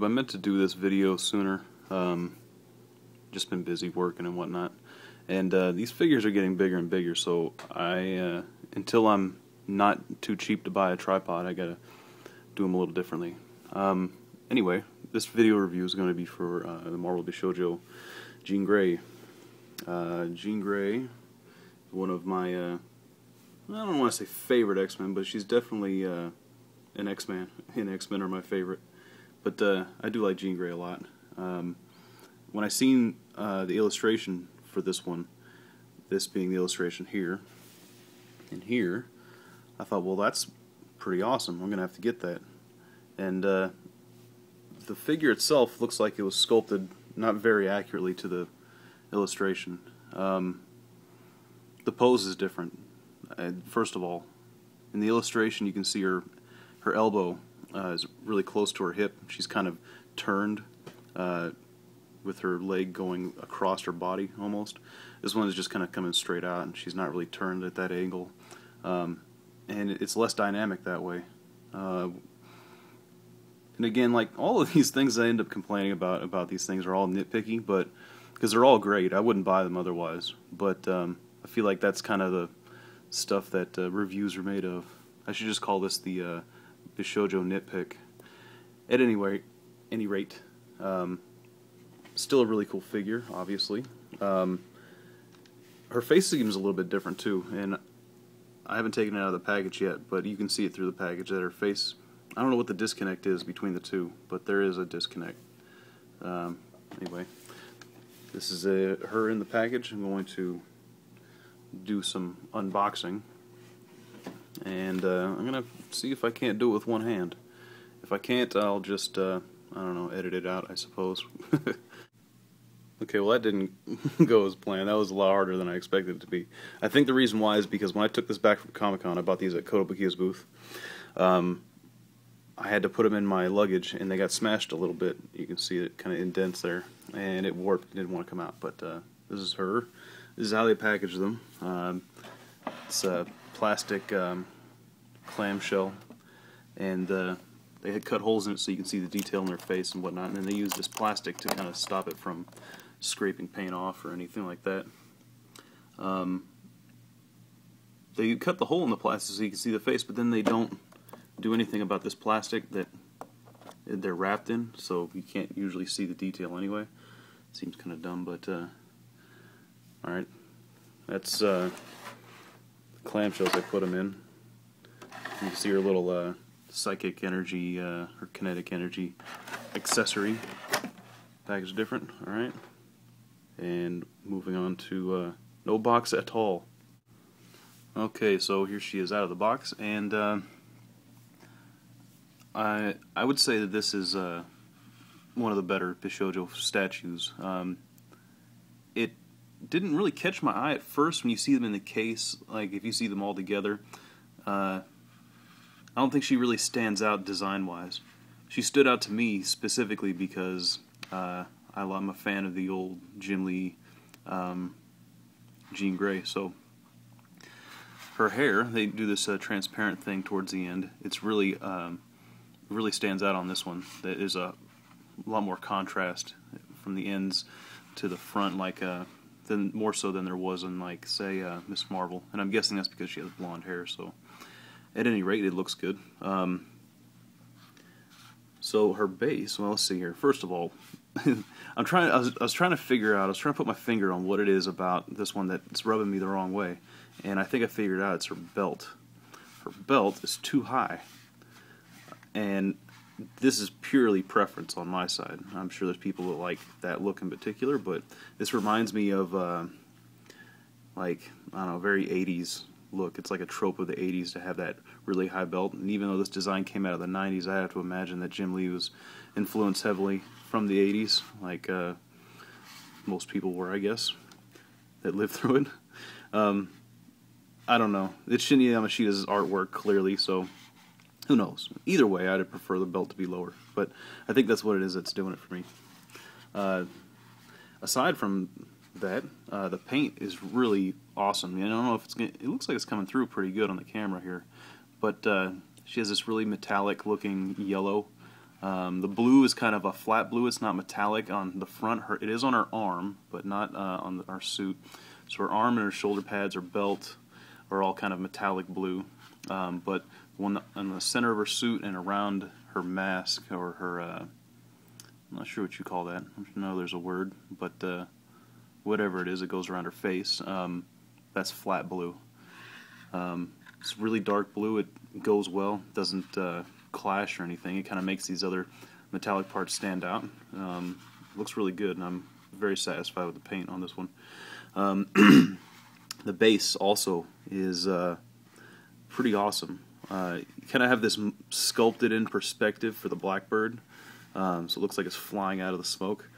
I meant to do this video sooner. Just been busy working and whatnot. And these figures are getting bigger and bigger, so until I'm not too cheap to buy a tripod, I gotta do them a little differently. Anyway, this video review is going to be for the Marvel Bishoujo Jean Grey. Jean Grey, one of my, I don't want to say favorite X-Men, but she's definitely an X-Man, and X-Men are my favorite. But I do like Jean Grey a lot. When I seen the illustration for this one, this being the illustration here, and here, I thought, well, that's pretty awesome. I'm going to have to get that. And the figure itself looks like it was sculpted not very accurately to the illustration. The pose is different. First of all, in the illustration you can see her elbow is really close to her hip. She's kind of turned with her leg going across her body almost. This one is just kind of coming straight out, and she's not really turned at that angle. And it's less dynamic that way. And again, like all of these things I end up complaining about these things are all nitpicky, but because they're all great, I wouldn't buy them otherwise. But I feel like that's kind of the stuff that reviews are made of. I should just call this the Bishoujo nitpick. At any rate, still a really cool figure, obviously. Her face seems a little bit different too, and I haven't taken it out of the package yet, but you can see it through the package that her face, I don't know what the disconnect is between the two, but there is a disconnect. Anyway, this is her in the package. I'm going to do some unboxing, and I'm going to see if I can't do it with one hand. If I can't, I'll just, I don't know, edit it out, I suppose. Okay, well that didn't go as planned. That was a lot harder than I expected it to be. I think the reason why is because when I took this back from Comic-Con, I bought these at Kotobukiya's booth. I had to put them in my luggage, and they got smashed a little bit. You can see it kind of indents there, and it warped. It didn't want to come out, but this is her. This is how they package them. It's a plastic clamshell, and they had cut holes in it so you can see the detail in their face and whatnot, and then they used this plastic to kind of stop it from scraping paint off or anything like that. They cut the hole in the plastic so you can see the face, but then they don't do anything about this plastic that they're wrapped in, so you can't usually see the detail anyway. Seems kind of dumb, but alright. That's the clamshells I put them in. You can see her little psychic energy, her kinetic energy accessory. Package different, alright. And moving on to no box at all. Okay, so here she is out of the box, and I would say that this is one of the better Bishoujo statues. It didn't really catch my eye at first when you see them in the case. Like if you see them all together, I don't think she really stands out design-wise. She stood out to me specifically because I'm a fan of the old Jim Lee Jean Grey. So her hair, they do this transparent thing towards the end. It's really really stands out on this one. There's a lot more contrast from the ends to the front, like more so than there was in, like, say, Miss Marvel. And I'm guessing that's because she has blonde hair. So at any rate, it looks good. So her base, well, let's see here. First of all, I was trying to figure out, I was trying to put my finger on what it is about this one that's rubbing me the wrong way, and I think I figured out it's her belt. Her belt is too high, and this is purely preference on my side. I'm sure there's people that like that look in particular, but this reminds me of, like, I don't know, very 80s look. It's like a trope of the 80s to have that really high belt, and even though this design came out of the 90s, I have to imagine that Jim Lee was influenced heavily from the 80s, like most people were, I guess, that lived through it. I don't know. It's Shinya Yamashita's artwork, clearly, so who knows. Either way, I'd prefer the belt to be lower, but I think that's what it is that's doing it for me. Aside from that, the paint is really awesome. I don't know if it looks like it's coming through pretty good on the camera here, but she has this really metallic looking yellow. The blue is kind of a flat blue. It's not metallic on the front. It is on her arm, but not on our suit. So her arm and her shoulder pads or belt are all kind of metallic blue. But one on the center of her suit and around her mask, or her, I'm not sure what you call that. I know there's a word, but whatever it is that goes around her face, that's flat blue. It's really dark blue. It goes well. Doesn't clash or anything. It kind of makes these other metallic parts stand out. Looks really good, and I'm very satisfied with the paint on this one. The base also is pretty awesome. You kind of have this sculpted in perspective for the Blackbird, so it looks like it's flying out of the smoke,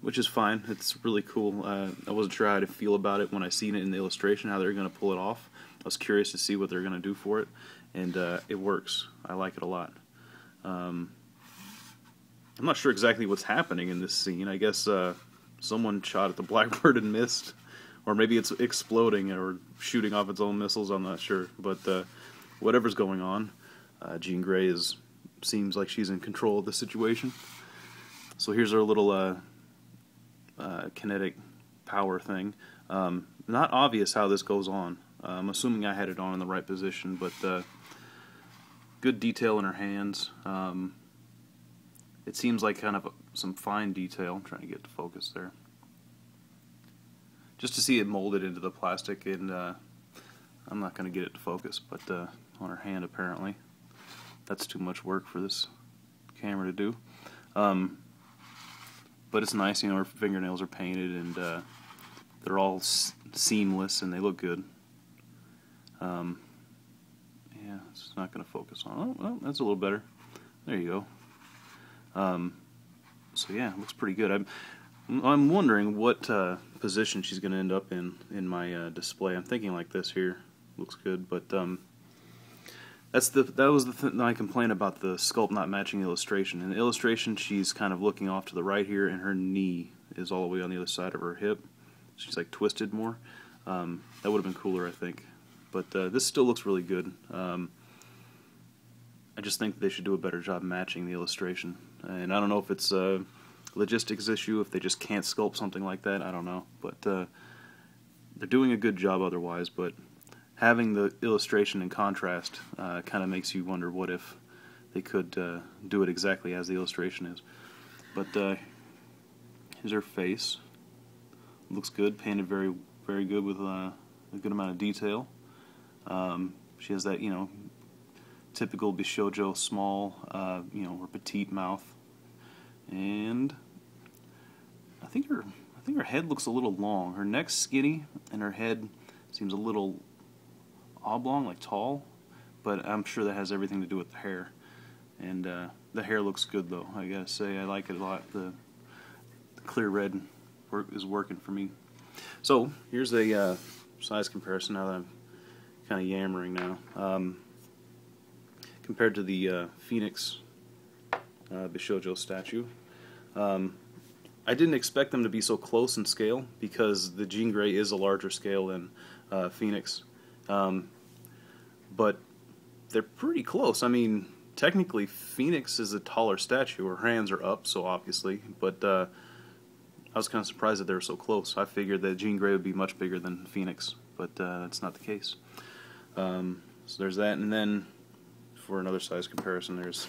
which is fine. It's really cool. I wasn't sure how to feel about it when I seen it in the illustration, how they're going to pull it off. I was curious to see what they're going to do for it, and it works. I like it a lot. I'm not sure exactly what's happening in this scene. I guess someone shot at the Blackbird and missed, or maybe it's exploding or shooting off its own missiles. I'm not sure, but whatever's going on, Jean Grey seems like she's in control of the situation. So here's our little kinetic power thing. Not obvious how this goes on. I'm assuming I had it on in the right position, but good detail in her hands. It seems like kind of some fine detail. I'm trying to get to focus there. Just to see it molded into the plastic, and I'm not going to get it to focus, but on her hand apparently. That's too much work for this camera to do. But it's nice, you know, her fingernails are painted, and they're all seamless, and they look good. Yeah, it's not going to focus on. Oh, well, that's a little better. There you go. So yeah, it looks pretty good. I'm wondering what position she's going to end up in my display. I'm thinking like this here. Looks good, but that was the thing I complained about, the sculpt not matching the illustration. In the illustration, she's kind of looking off to the right here, and her knee is all the way on the other side of her hip. She's like twisted more. That would have been cooler, I think. But this still looks really good. I just think they should do a better job matching the illustration. And I don't know if it's a logistics issue, if they just can't sculpt something like that. I don't know. But they're doing a good job otherwise. But having the illustration in contrast kind of makes you wonder what if they could do it exactly as the illustration is. But here's her face. Looks good, painted very, very good with a good amount of detail. She has that, you know, typical Bishoujo small, you know, or petite mouth, and I think her head looks a little long. Her neck's skinny, and her head seems a little oblong, like tall. But I'm sure that has everything to do with the hair. And the hair looks good, though. I gotta say, I like it a lot. The clear red is working for me. So here's a size comparison. Now that I'm kind of yammering now. Compared to the Phoenix Bishoujo statue. I didn't expect them to be so close in scale, because the Jean Grey is a larger scale than Phoenix. But they're pretty close. I mean, technically Phoenix is a taller statue. Her hands are up, so obviously, but I was kind of surprised that they were so close. I figured that Jean Grey would be much bigger than Phoenix, but that's not the case. So there's that, and then for another size comparison, there's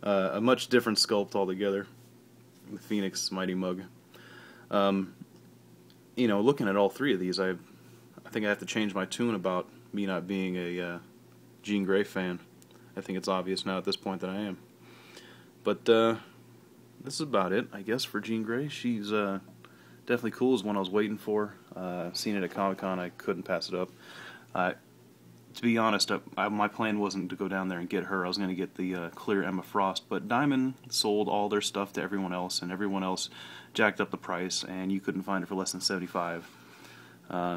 a much different sculpt altogether with Phoenix Mighty Mug. You know, looking at all three of these, I think I have to change my tune about me not being a Jean Grey fan. I think it's obvious now at this point that I am. But this is about it, I guess, for Jean Grey. She's definitely cool. Is one I was waiting for. Seen it at Comic-Con. I couldn't pass it up. To be honest, my plan wasn't to go down there and get her. I was going to get the clear Emma Frost, but Diamond sold all their stuff to everyone else, and everyone else jacked up the price, and you couldn't find it for less than $75.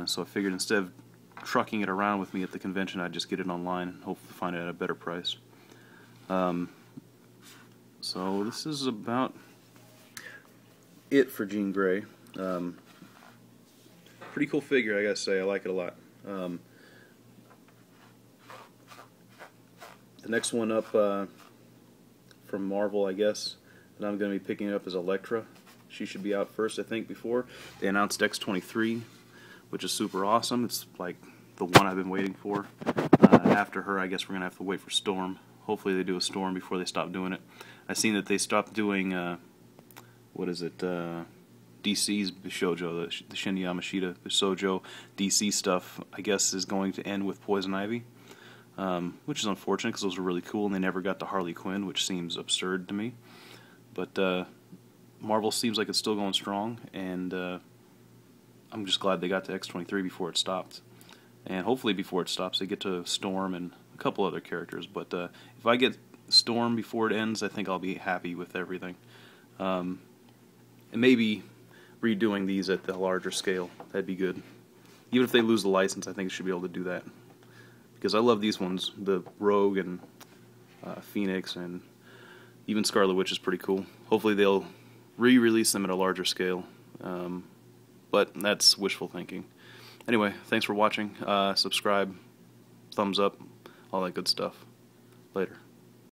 So I figured instead of trucking it around with me at the convention, I'd just get it online and hopefully find it at a better price. So this is about it for Jean Grey. Pretty cool figure, I gotta say. I like it a lot. The next one up from Marvel, I guess, that I'm going to be picking up is Electra. She should be out first, I think, before they announced X-23, which is super awesome. It's like the one I've been waiting for. After her, I guess we're going to have to wait for Storm. Hopefully they do a Storm before they stop doing it. I've seen that they stopped doing, what is it, DC's Bishoujo, the Shinya Yamashita Bishoujo DC stuff, I guess, is going to end with Poison Ivy, which is unfortunate because those were really cool and they never got to Harley Quinn, which seems absurd to me. But Marvel seems like it's still going strong, and I'm just glad they got to X-23 before it stopped. And hopefully before it stops they get to Storm and a couple other characters. But if I get Storm before it ends, I think I'll be happy with everything. And maybe redoing these at the larger scale, that'd be good. Even if they lose the license, I think they should be able to do that. Because I love these ones, the Rogue and Phoenix, and even Scarlet Witch is pretty cool. Hopefully they'll re-release them at a larger scale. But that's wishful thinking. Anyway, thanks for watching. Subscribe, thumbs up, all that good stuff. Later.